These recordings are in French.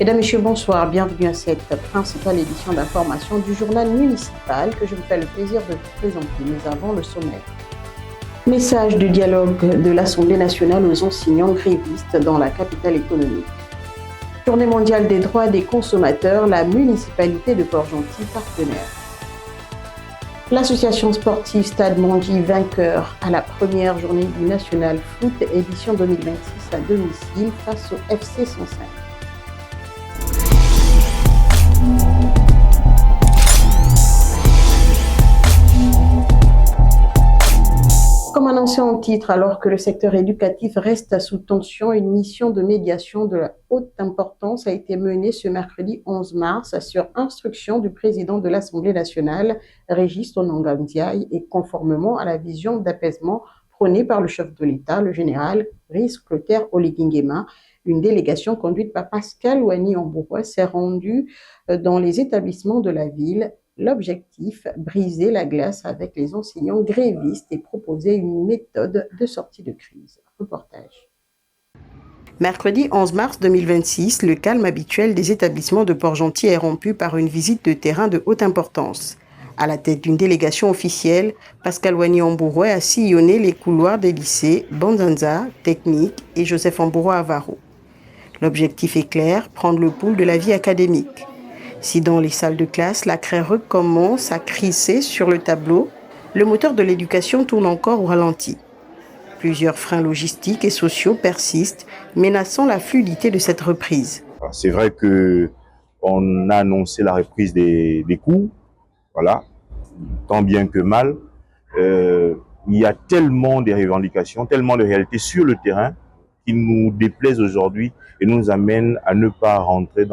Mesdames, Messieurs, bonsoir. Bienvenue à cette principale édition d'information du journal municipal que je me fais le plaisir de vous présenter. Nous avons le sommaire. Message du dialogue de l'Assemblée nationale aux enseignants grévistes dans la capitale économique. Journée mondiale des droits des consommateurs, la municipalité de Port-Gentil partenaire. L'association sportive Stade Mondi vainqueur à la première journée du National Foot édition 2026 à domicile face au FC 105. Comme annoncé en titre, alors que le secteur éducatif reste sous tension, une mission de médiation de la haute importance a été menée ce mercredi 11 mars sur instruction du président de l'Assemblée nationale, Régis Onanga Ndiaye, et conformément à la vision d'apaisement prônée par le chef de l'État, le général Brice Clotaire Oligui-Nguema. Une délégation conduite par Pascal Ouani-Ambourois s'est rendue dans les établissements de la ville. L'objectif, briser la glace avec les enseignants grévistes et proposer une méthode de sortie de crise. Reportage. Mercredi 11 mars 2026, le calme habituel des établissements de Port-Gentil est rompu par une visite de terrain de haute importance. À la tête d'une délégation officielle, Pascal Ouani-Ambourois a sillonné les couloirs des lycées Banzanza, Technique et Joseph Ambourois Avaro. L'objectif est clair, prendre le pouls de la vie académique. Si dans les salles de classe, la craie recommence à crisser sur le tableau, le moteur de l'éducation tourne encore au ralenti. Plusieurs freins logistiques et sociaux persistent, menaçant la fluidité de cette reprise. C'est vrai qu'on a annoncé la reprise des cours, voilà, tant bien que mal. Il y a tellement de revendications, tellement de réalités sur le terrain qui nous déplaisent aujourd'hui et nous amènent à ne pas rentrer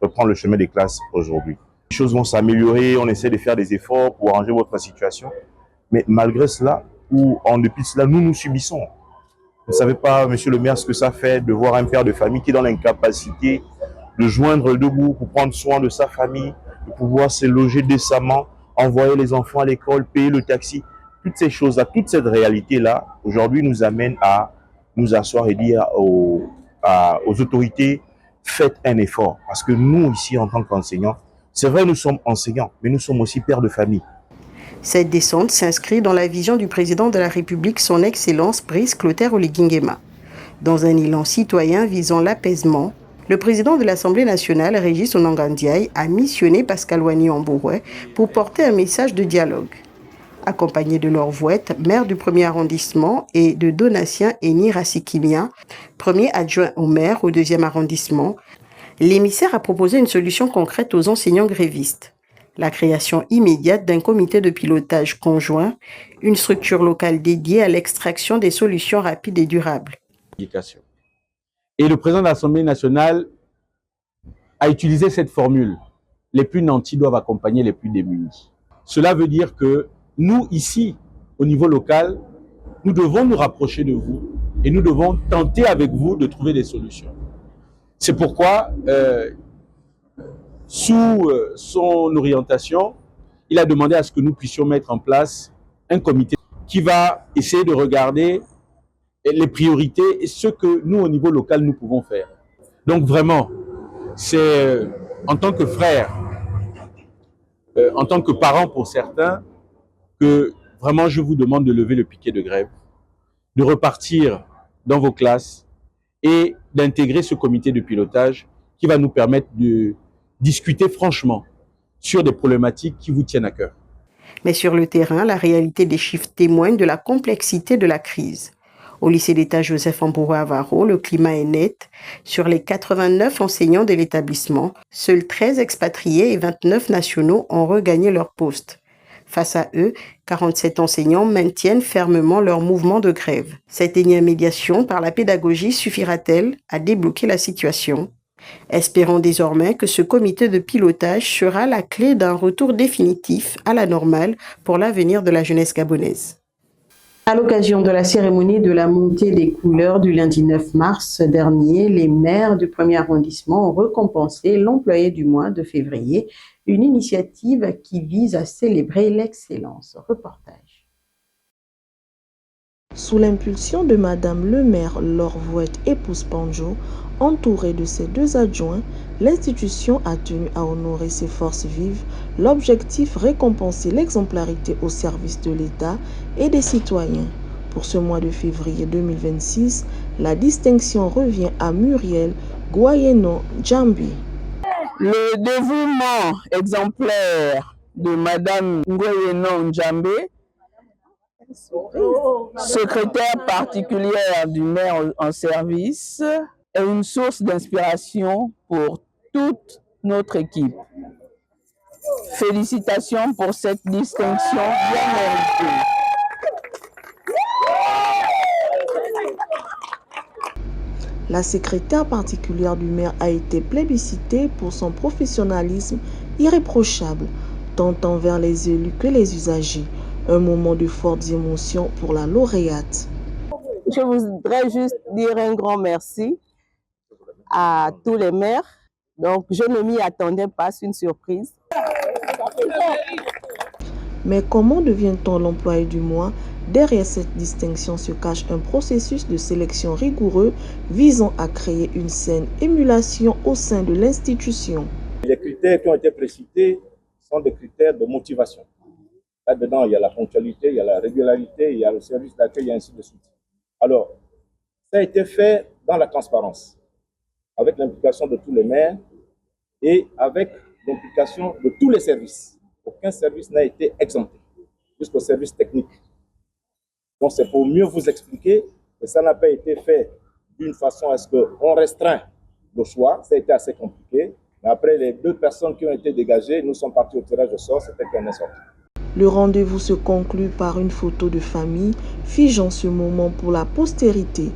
reprendre le chemin des classes aujourd'hui. Les choses vont s'améliorer, on essaie de faire des efforts pour arranger votre situation, mais malgré cela, ou en dépit de cela, nous subissons. Vous ne savez pas, monsieur le maire, ce que ça fait de voir un père de famille qui est dans l'incapacité de joindre le debout pour prendre soin de sa famille, de pouvoir se loger décemment, envoyer les enfants à l'école, payer le taxi. Toutes ces choses-là, toute cette réalité-là, aujourd'hui nous amène à nous asseoir et dire aux autorités, faites un effort. Parce que nous, ici, en tant qu'enseignants, c'est vrai, nous sommes enseignants, mais nous sommes aussi pères de famille. Cette descente s'inscrit dans la vision du président de la République, son Excellence Brice Clotaire Oligui-Nguema. Dans un élan citoyen visant l'apaisement, le président de l'Assemblée nationale, Régis Onanga Ndiaye, a missionné Pascal Ouani-Ambourois pour porter un message de dialogue. Accompagné de Laure Vouette, maire du 1er arrondissement, et de Donatien Eni Rassikimia, premier adjoint au maire au 2e arrondissement, l'émissaire a proposé une solution concrète aux enseignants grévistes. La création immédiate d'un comité de pilotage conjoint, une structure locale dédiée à l'extraction des solutions rapides et durables. Et le président de l'Assemblée nationale a utilisé cette formule. Les plus nantis doivent accompagner les plus démunis. Cela veut dire que nous, ici, au niveau local, nous devons nous rapprocher de vous et nous devons tenter avec vous de trouver des solutions. C'est pourquoi, sous son orientation, il a demandé à ce que nous puissions mettre en place un comité qui va essayer de regarder les priorités et ce que nous, au niveau local, nous pouvons faire. Donc vraiment, c'est en tant que frère, en tant que parent pour certains, que vraiment je vous demande de lever le piquet de grève, de repartir dans vos classes et d'intégrer ce comité de pilotage qui va nous permettre de discuter franchement sur des problématiques qui vous tiennent à cœur. Mais sur le terrain, la réalité des chiffres témoigne de la complexité de la crise. Au lycée d'État Joseph Ambourois Avaro, le climat est net. Sur les 89 enseignants de l'établissement, seuls 13 expatriés et 29 nationaux ont regagné leur poste. Face à eux, 47 enseignants maintiennent fermement leur mouvement de grève. Cette énième médiation par la pédagogie suffira-t-elle à débloquer la situation ? Espérons désormais que ce comité de pilotage sera la clé d'un retour définitif à la normale pour l'avenir de la jeunesse gabonaise. À l'occasion de la cérémonie de la montée des couleurs du lundi 9 mars dernier, les maires du 1er arrondissement ont récompensé l'employé du mois de février, une initiative qui vise à célébrer l'excellence. Reportage. Sous l'impulsion de Madame le maire Laure Vouette, épouse Panjo, entourée de ses 2 adjoints, l'institution a tenu à honorer ses forces vives. L'objectif, récompenser l'exemplarité au service de l'État et des citoyens. Pour ce mois de février 2026, la distinction revient à Muriel Goyeno Djambi. Le dévouement exemplaire de Madame Ngoyeno Djambé, secrétaire particulière du maire en service, est une source d'inspiration pour toute notre équipe. Félicitations pour cette distinction bien méritée. La secrétaire particulière du maire a été plébiscitée pour son professionnalisme irréprochable, tant envers les élus que les usagers. Un moment de fortes émotions pour la lauréate. Je voudrais juste dire un grand merci à tous les maires. Donc, je ne m'y attendais pas, c'est une surprise. Mais comment devient-on l'employé du mois? Derrière cette distinction se cache un processus de sélection rigoureux visant à créer une saine émulation au sein de l'institution. Les critères qui ont été précités sont des critères de motivation. Là-dedans, il y a la ponctualité, il y a la régularité, il y a le service d'accueil et ainsi de suite. Alors, ça a été fait dans la transparence, avec l'implication de tous les maires et avec l'implication de tous les services. Aucun service n'a été exempté, jusqu'au service technique. Donc, c'est pour mieux vous expliquer que ça n'a pas été fait d'une façon à ce qu'on restreint le choix. Ça a été assez compliqué. Mais après, les 2 personnes qui ont été dégagées, nous sommes partis au tirage au sort, c'était qu'un instant. Le rendez-vous se conclut par une photo de famille, figeant ce moment pour la postérité.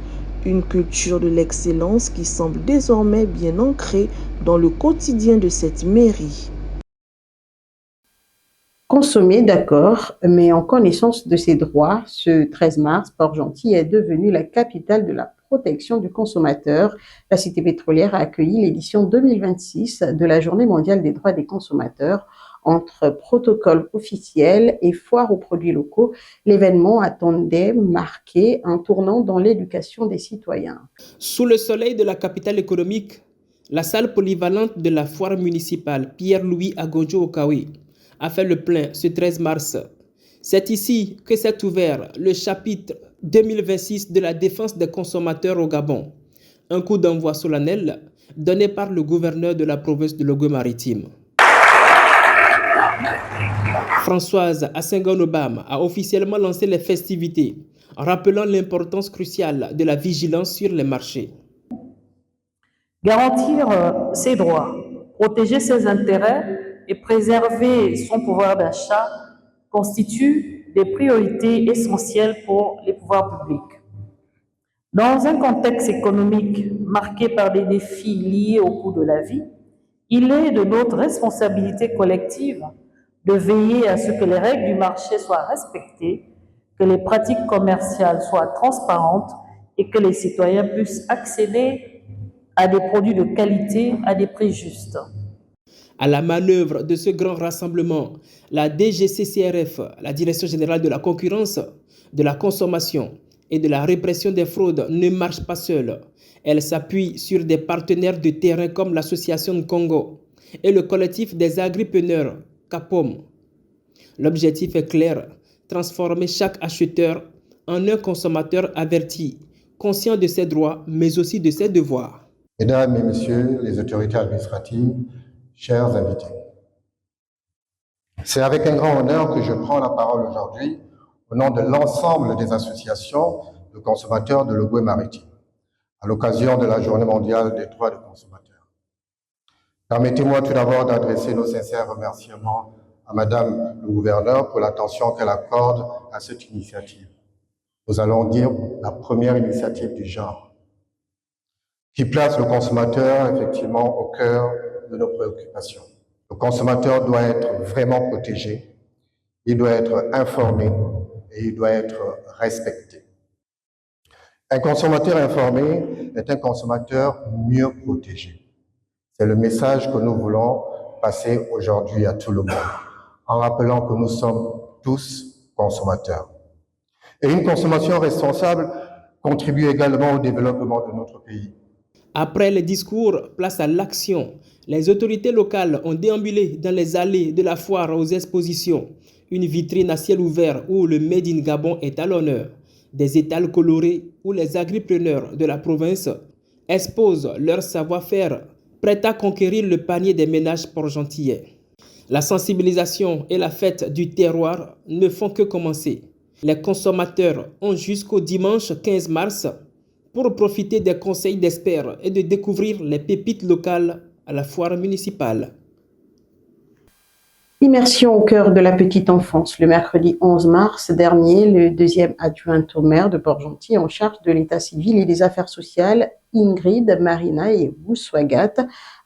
Une culture de l'excellence qui semble désormais bien ancrée dans le quotidien de cette mairie. Consommer, d'accord, mais en connaissance de ses droits, ce 13 mars, Port-Gentil est devenu la capitale de la protection du consommateur. La cité pétrolière a accueilli l'édition 2026 de la Journée mondiale des droits des consommateurs. Entre protocole officiel et foire aux produits locaux, l'événement attendait marquer un tournant dans l'éducation des citoyens. Sous le soleil de la capitale économique, la salle polyvalente de la foire municipale Pierre-Louis Agodjo-Okawi a fait le plein ce 13 mars. C'est ici que s'est ouvert le chapitre 2026 de la défense des consommateurs au Gabon. Un coup d'envoi solennel donné par le gouverneur de la province de Logoué-Maritime. Françoise Assenghone-Obam a officiellement lancé les festivités, rappelant l'importance cruciale de la vigilance sur les marchés. Garantir ses droits, protéger ses intérêts et préserver son pouvoir d'achat constituent des priorités essentielles pour les pouvoirs publics. Dans un contexte économique marqué par des défis liés au coût de la vie, il est de notre responsabilité collective de veiller à ce que les règles du marché soient respectées, que les pratiques commerciales soient transparentes et que les citoyens puissent accéder à des produits de qualité à des prix justes. À la manœuvre de ce grand rassemblement, la DGCCRF, la Direction générale de la concurrence, de la consommation et de la répression des fraudes, ne marche pas seule. Elle s'appuie sur des partenaires de terrain comme l'Association Congo et le collectif des agripreneurs Capom. L'objectif est clair, transformer chaque acheteur en un consommateur averti, conscient de ses droits, mais aussi de ses devoirs. Mesdames et messieurs les autorités administratives, chers invités, c'est avec un grand honneur que je prends la parole aujourd'hui au nom de l'ensemble des associations de consommateurs de Logoué-Maritime, à l'occasion de la Journée mondiale des droits des consommateurs. Permettez-moi tout d'abord d'adresser nos sincères remerciements à Madame le gouverneur pour l'attention qu'elle accorde à cette initiative. Nous allons dire la première initiative du genre, qui place le consommateur effectivement au cœur de nos préoccupations. Le consommateur doit être vraiment protégé, il doit être informé et il doit être respecté. Un consommateur informé est un consommateur mieux protégé. C'est le message que nous voulons passer aujourd'hui à tout le monde, en rappelant que nous sommes tous consommateurs. Et une consommation responsable contribue également au développement de notre pays. Après les discours, place à l'action. Les autorités locales ont déambulé dans les allées de la foire aux expositions, une vitrine à ciel ouvert où le Made in Gabon est à l'honneur, des étals colorés où les agripreneurs de la province exposent leur savoir-faire, prêts à conquérir le panier des ménages port-gentillais. La sensibilisation et la fête du terroir ne font que commencer. Les consommateurs ont jusqu'au dimanche 15 mars pour profiter des conseils d'experts et de découvrir les pépites locales à la foire municipale. Immersion au cœur de la petite enfance. Le mercredi 11 mars dernier, le deuxième adjoint au maire de Port-Gentil en charge de l'état civil et des affaires sociales, Ingrid Marina et Bouswagat,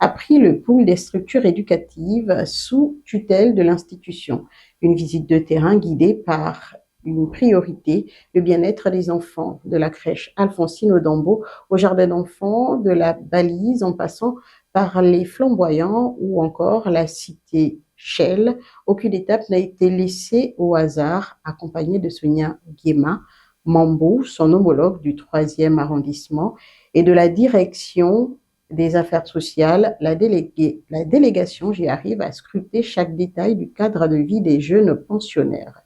a pris le pouls des structures éducatives sous tutelle de l'institution. Une visite de terrain guidée par une priorité, le bien-être des enfants, de la crèche Alphonsine Odambo au jardin d'enfants, de la balise en passant par les flamboyants ou encore la cité Shell. Aucune étape n'a été laissée au hasard, accompagnée de Sonia Guéma Mambo, son homologue du 3e arrondissement, et de la direction des affaires sociales. La délégation, j'y arrive, à scruter chaque détail du cadre de vie des jeunes pensionnaires.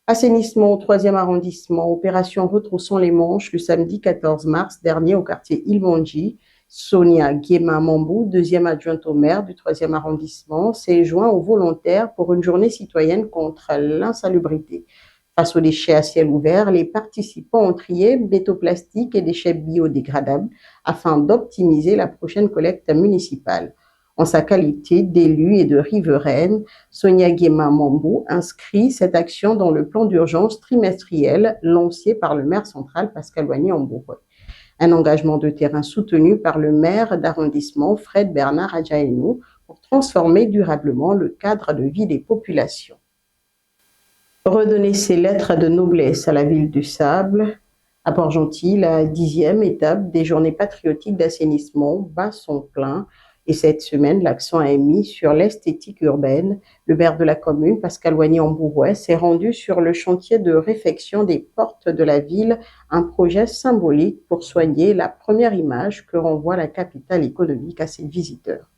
Assainissement au 3e arrondissement, opération Retroussons les manches le samedi 14 mars dernier au quartier Ilmonji. Sonia Guéma Mambou, deuxième adjointe au maire du 3e arrondissement, s'est joint aux volontaires pour une journée citoyenne contre l'insalubrité. Face aux déchets à ciel ouvert, les participants ont trié métaux plastiques et déchets biodégradables afin d'optimiser la prochaine collecte municipale. En sa qualité d'élu et de riveraine, Sonia Guéma Mambou inscrit cette action dans le plan d'urgence trimestriel lancé par le maire central Pascal Wagné-Ambouroué. Un engagement de terrain soutenu par le maire d'arrondissement Fred Bernard Adjaïnou pour transformer durablement le cadre de vie des populations. Redonner ses lettres de noblesse à la ville du Sable. À Port-Gentil, la 10e étape des journées patriotiques d'assainissement bat son plein. Et cette semaine, l'accent est mis sur l'esthétique urbaine. Le maire de la commune, Pascal Wagné-Ambouroué, s'est rendu sur le chantier de réfection des portes de la ville, un projet symbolique pour soigner la première image que renvoie la capitale économique à ses visiteurs.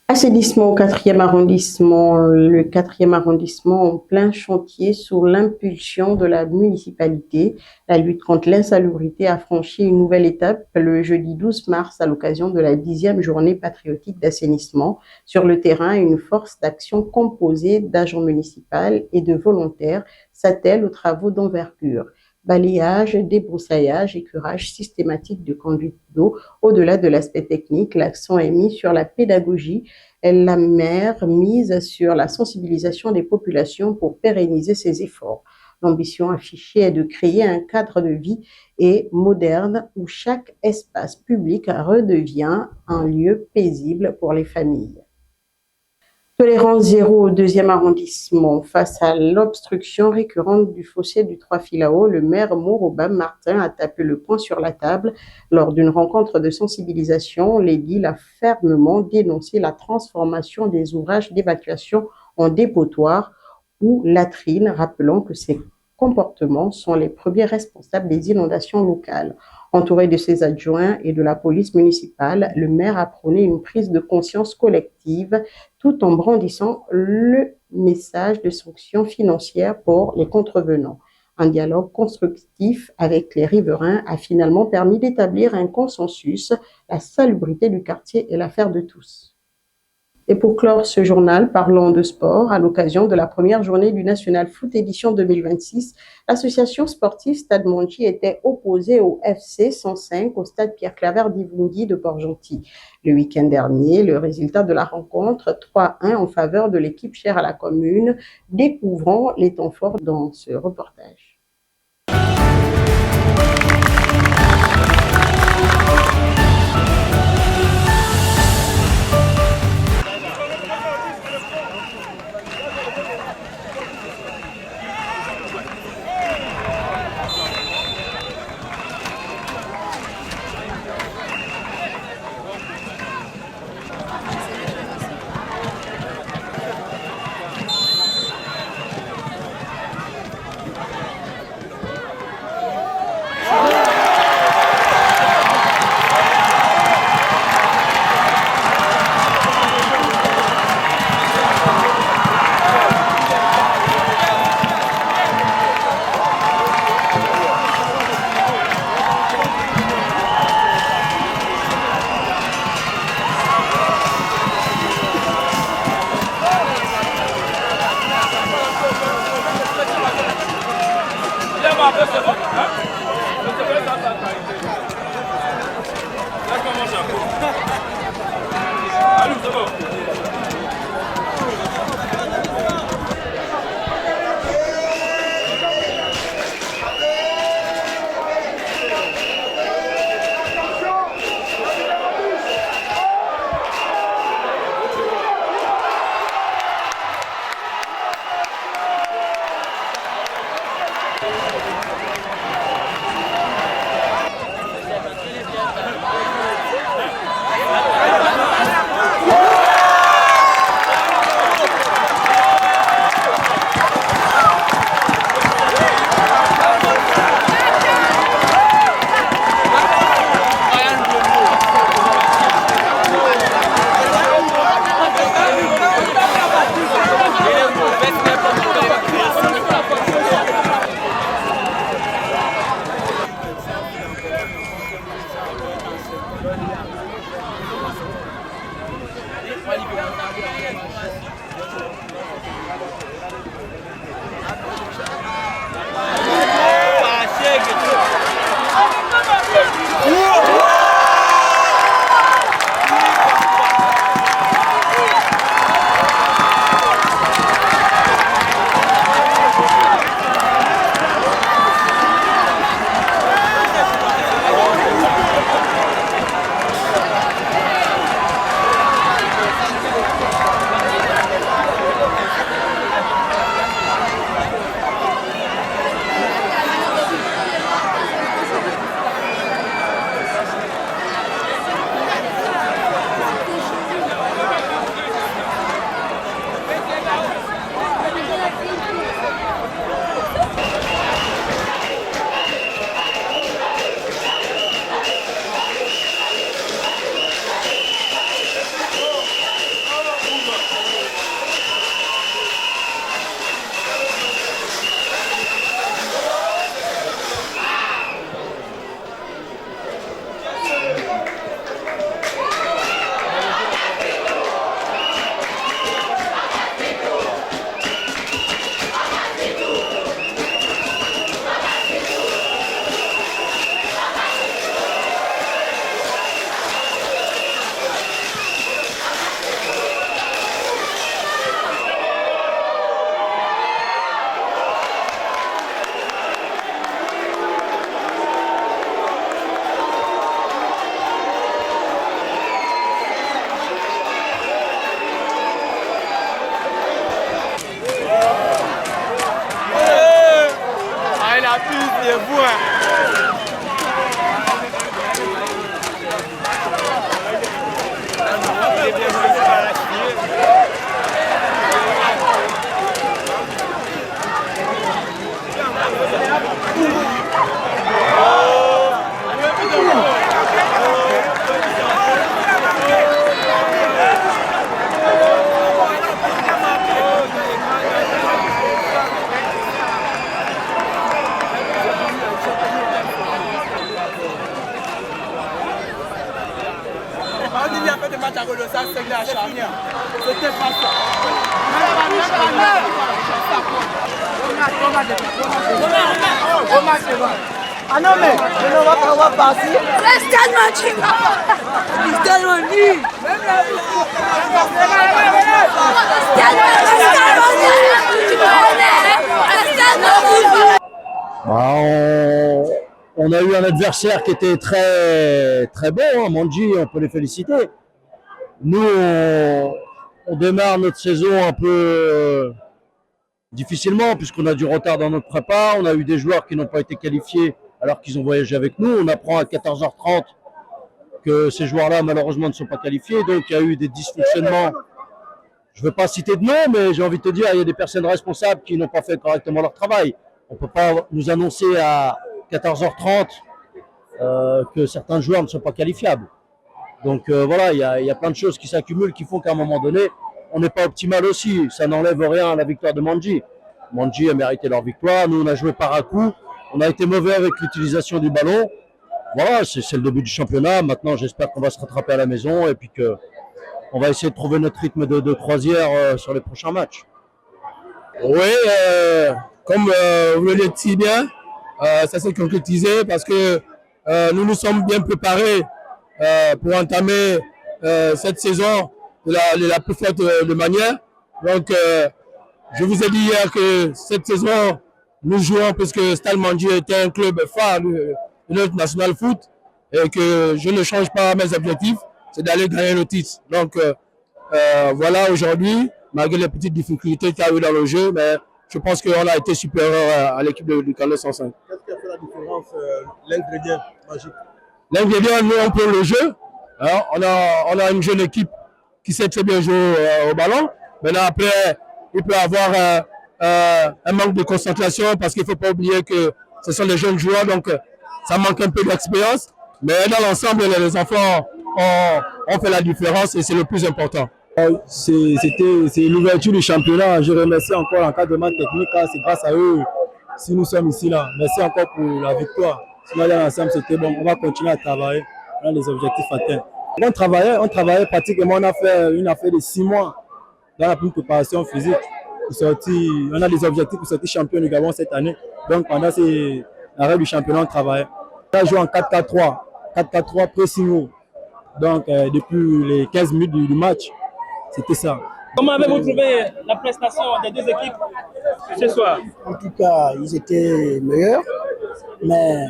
Assainissement au 4e arrondissement. Le 4e arrondissement en plein chantier sous l'impulsion de la municipalité. La lutte contre l'insalubrité a franchi une nouvelle étape le jeudi 12 mars à l'occasion de la 10e journée patriotique d'assainissement. Sur le terrain, une force d'action composée d'agents municipaux et de volontaires s'attelle aux travaux d'envergure. Balayage, débroussaillage et curage systématique de conduite d'eau. Au-delà de l'aspect technique, l'accent est mis sur la pédagogie. La maire mise sur la sensibilisation des populations pour pérenniser ses efforts. L'ambition affichée est de créer un cadre de vie et moderne où chaque espace public redevient un lieu paisible pour les familles. Tolérance zéro au 2e arrondissement. Face à l'obstruction récurrente du fossé du 3 Filao, le maire Moroba Martin a tapé le poing sur la table. Lors d'une rencontre de sensibilisation, l'édile a fermement dénoncé la transformation des ouvrages d'évacuation en dépotoirs ou latrines, rappelant que ces comportements sont les premiers responsables des inondations locales. Entouré de ses adjoints et de la police municipale, le maire a prôné une prise de conscience collective tout en brandissant le message de sanctions financières pour les contrevenants. Un dialogue constructif avec les riverains a finalement permis d'établir un consensus. La salubrité du quartier est l'affaire de tous. Et pour clore ce journal, parlons de sport. À l'occasion de la première journée du National Foot édition 2026, l'association sportive Stade Monchi était opposée au FC 105 au stade Pierre-Claver d'Ivungi de Port-Gentil. Le week-end dernier, le résultat de la rencontre 3-1 en faveur de l'équipe chère à la commune. Découvrons les temps forts dans ce reportage. C'était pas ça. Ah non mais on va passer. C'est Stade Manji. Stade Manji. On a eu un adversaire qui était très bon, hein, Manji, on peut les féliciter. Nous, on démarre notre saison un peu difficilement puisqu'on a du retard dans notre prépa. On a eu des joueurs qui n'ont pas été qualifiés alors qu'ils ont voyagé avec nous. On apprend à 14h30 que ces joueurs-là, malheureusement, ne sont pas qualifiés. Donc, il y a eu des dysfonctionnements. Je ne veux pas citer de nom, mais j'ai envie de te dire, il y a des personnes responsables qui n'ont pas fait correctement leur travail. On ne peut pas nous annoncer à 14h30 que certains joueurs ne sont pas qualifiables. Donc voilà, il y a plein de choses qui s'accumulent qui font qu'à un moment donné, on n'est pas optimal aussi. Ça n'enlève rien à la victoire de Manji. Manji a mérité leur victoire. Nous, on a joué par à coup. On a été mauvais avec l'utilisation du ballon. Voilà, c'est le début du championnat. Maintenant, j'espère qu'on va se rattraper à la maison et puis qu'on va essayer de trouver notre rythme de croisière sur les prochains matchs. Oui, comme vous le dites si bien, ça s'est concrétisé parce que nous nous sommes bien préparés pour entamer cette saison de la plus forte de manière. Donc, je vous ai dit hier que cette saison, nous jouons parce que Stade Manji était un club phare de notre national foot et que je ne change pas mes objectifs, c'est d'aller gagner le titre. Donc, voilà, aujourd'hui, malgré les petites difficultés qu'il y a eu dans le jeu, mais je pense qu'on a été supérieur à l'équipe du Canal 105. Qu'est-ce qui a fait la différence, l'ingrédient magique? L'ingrédient, nous, on prend le jeu. Hein, on a une jeune équipe qui sait très bien jouer au ballon. Maintenant, après, il peut y avoir un manque de concentration parce qu'il ne faut pas oublier que ce sont des jeunes joueurs, donc ça manque un peu d'expérience. Mais dans l'ensemble, les enfants ont fait la différence et c'est le plus important. C'est l'ouverture du championnat. Je remercie encore l'encadrement technique. C'est grâce à eux si nous sommes ici là. Merci encore pour la victoire. Sinon, dans l'ensemble, c'était bon. On va continuer à travailler dans les objectifs atteints. On travaillait pratiquement. On a fait une affaire de 6 mois dans la préparation physique. On a des objectifs pour sortir champion du Gabon cette année. Donc, pendant l'arrêt du championnat, on travaillait. On a joué en 4-4-3. 4-4-3 pressing haut. Donc, depuis les 15 minutes du match, c'était ça. Comment avez-vous trouvé la prestation des deux équipes ce soir? En tout cas, ils étaient meilleurs, mais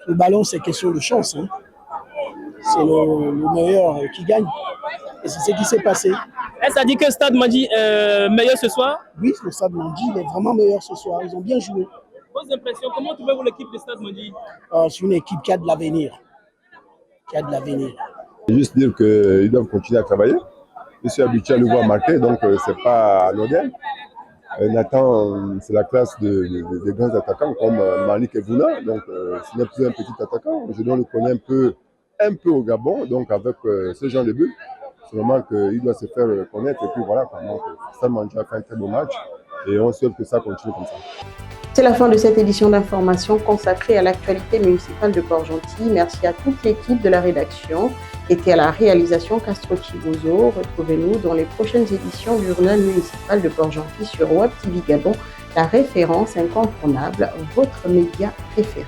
le ballon, c'est question de chance. Hein. C'est le meilleur qui gagne. Et c'est ce qui s'est passé. Est-ce à dire que Stade Manji est meilleur ce soir? Oui, le Stade Manji il est vraiment meilleur ce soir. Ils ont bien joué. Vos impressions, comment trouvez-vous l'équipe de Stade Manji? C'est une équipe qui a de l'avenir. Juste dire qu'ils doivent continuer à travailler. Je suis habitué à le voir marquer, donc c'est pas anodin. Nathan, c'est la classe des grands attaquants comme Malik et Vouna, donc ce n'est plus un petit attaquant. Je dois le connaître un peu au Gabon, donc avec ce genre de but, c'est normal qu'il doit se faire connaître. Et puis voilà, Stade Manji a fait un très beau match et on souhaite que ça continue comme ça. C'est la fin de cette édition d'information consacrée à l'actualité municipale de Port-Gentil. Merci à toute l'équipe de la rédaction qui était à la réalisation Castro Chibozo. Retrouvez-nous dans les prochaines éditions du journal municipal de Port-Gentil sur Web TV Gabon, la référence incontournable, votre média préféré.